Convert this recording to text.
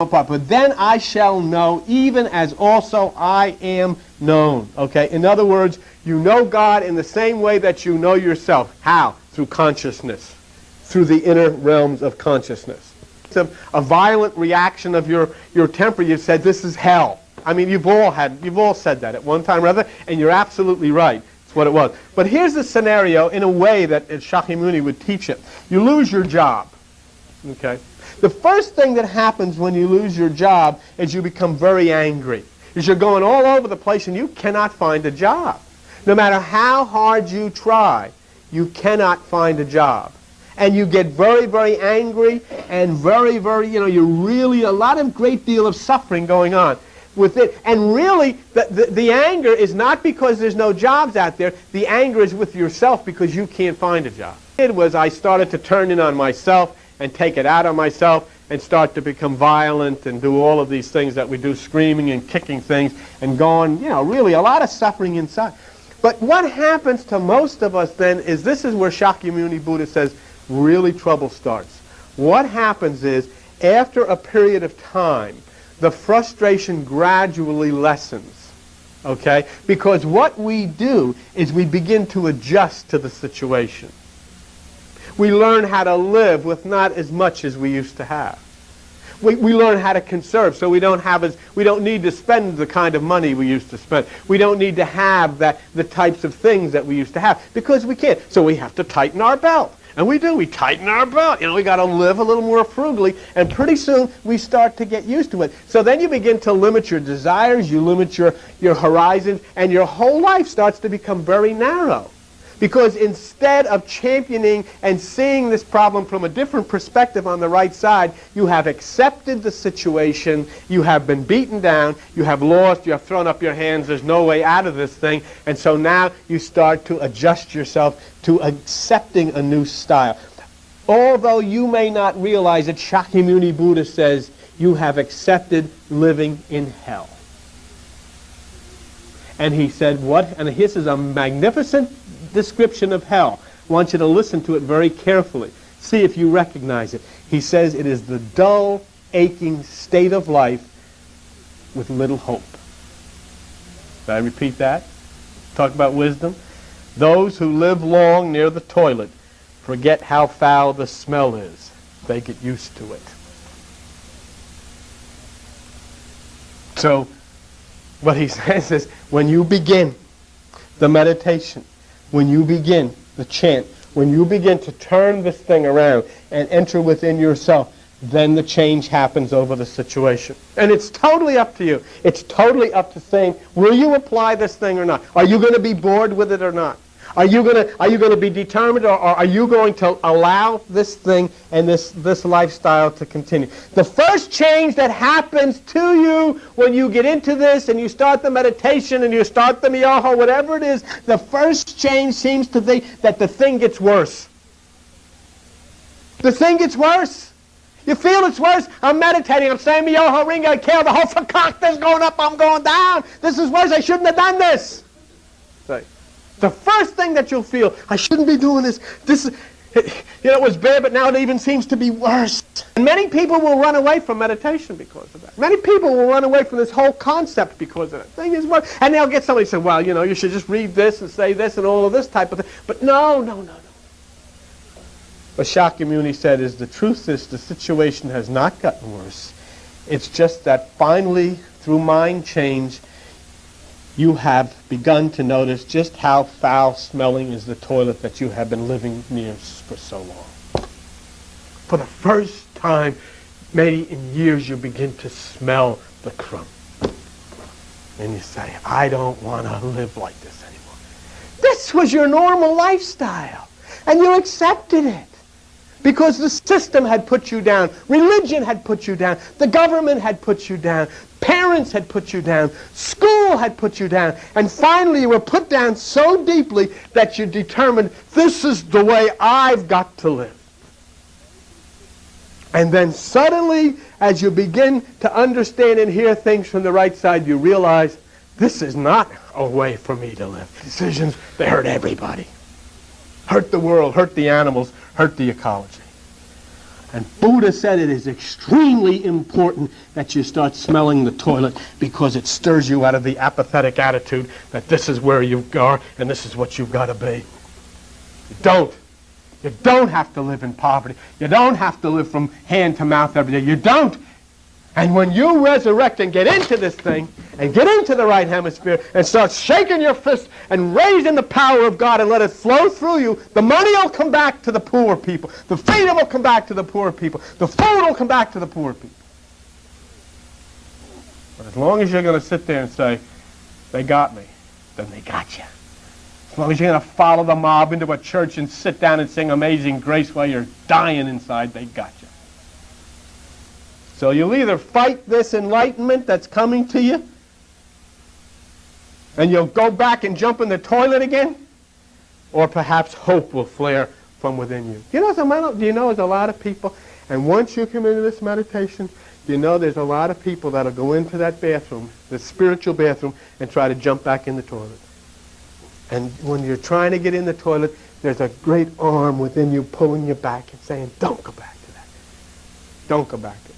apart. But then I shall know, even as also I am known. Okay? In other words, you know God in the same way that you know yourself. How? Through consciousness. Through the inner realms of consciousness. It's a violent reaction of your temper. You said, this is hell. I mean, you've all said that at one time or other, and you're absolutely right. It's what it was. But here's the scenario in a way that Shakyamuni would teach it. You lose your job. Okay? The first thing that happens when you lose your job is you become very angry. Is you're going all over the place and you cannot find a job. No matter how hard you try, you cannot find a job. And you get very, very angry and very, very, you're really great deal of suffering going on with it. And really, the anger is not because there's no jobs out there. The anger is with yourself because you can't find a job. I started to turn in on myself and take it out on myself and start to become violent and do all of these things that we do, screaming and kicking things and going, really a lot of suffering inside. But what happens to most of us then is this is where Shakyamuni Buddha says really trouble starts. What happens is after a period of time, the frustration gradually lessens. Okay? Because what we do is we begin to adjust to the situation. We learn how to live with not as much as we used to have. We learn how to conserve, so we don't need to spend the kind of money we used to spend. We don't need to have the types of things that we used to have because we can't. So we have to tighten our belt. And we do. We tighten our belt. We got to live a little more frugally, and pretty soon we start to get used to it. So then you begin to limit your desires, you limit your horizons, and your whole life starts to become very narrow. Because instead of championing and seeing this problem from a different perspective on the right side, you have accepted the situation, you have been beaten down, you have lost, you have thrown up your hands, there's no way out of this thing, and so now you start to adjust yourself to accepting a new style. Although you may not realize it, Shakyamuni Buddha says you have accepted living in hell. And he said, what? And this is a magnificent description of hell. I want you to listen to it very carefully. See if you recognize it. He says it is the dull, aching state of life with little hope. Did I repeat that? Talk about wisdom. Those who live long near the toilet forget how foul the smell is. They get used to it. So, what he says is, when you begin the meditation, when you begin the chant, when you begin to turn this thing around and enter within yourself, then the change happens over the situation. And it's totally up to you. It's totally up to saying, will you apply this thing or not? Are you going to be bored with it or not? Are you going to be determined, or are you going to allow this thing and this lifestyle to continue? The first change that happens to you when you get into this and you start the meditation and you start the miyoho, whatever it is, the first change seems to be that the thing gets worse. The thing gets worse. You feel it's worse. I'm meditating. I'm saying miyoho, ringa, kale, the whole fakakta is going up. I'm going down. This is worse. I shouldn't have done this. Say. The first thing that you'll feel, I shouldn't be doing this. It was bad, but now it even seems to be worse. And many people will run away from meditation because of that. Many people will run away from this whole concept because of it. Thing is, and they'll get somebody to say, well, you should just read this and say this and all of this type of thing. But no. What Shakyamuni said is the truth is the situation has not gotten worse. It's just that finally, through mind change, you have begun to notice just how foul-smelling is the toilet that you have been living near for so long. For the first time, maybe in years, you begin to smell the crumb. And you say, I don't want to live like this anymore. This was your normal lifestyle, and you accepted it. Because the system had put you down. Religion had put you down. The government had put you down. Parents had put you down. School had put you down. And finally you were put down so deeply that you determined, this is the way I've got to live. And then suddenly, as you begin to understand and hear things from the right side, you realize, this is not a way for me to live. Decisions, they hurt everybody. Hurt the world, hurt the animals, hurt the ecology. And Buddha said it is extremely important that you start smelling the toilet because it stirs you out of the apathetic attitude that this is where you are and this is what you've got to be. You don't. You don't have to live in poverty. You don't have to live from hand to mouth every day. You don't. And when you resurrect and get into this thing, and get into the right hemisphere, and start shaking your fist and raising the power of God and let it flow through you, the money will come back to the poor people. The freedom will come back to the poor people. The food will come back to the poor people. But as long as you're going to sit there and say, they got me, then they got you. As long as you're going to follow the mob into a church and sit down and sing Amazing Grace while you're dying inside, they got you. So you'll either fight this enlightenment that's coming to you, and you'll go back and jump in the toilet again, or perhaps hope will flare from within you. You know, there's a lot of people, and once you come into this meditation, you know there's a lot of people that'll go into that bathroom, the spiritual bathroom, and try to jump back in the toilet. And when you're trying to get in the toilet, there's a great arm within you pulling you back and saying, don't go back to that. Don't go back to that.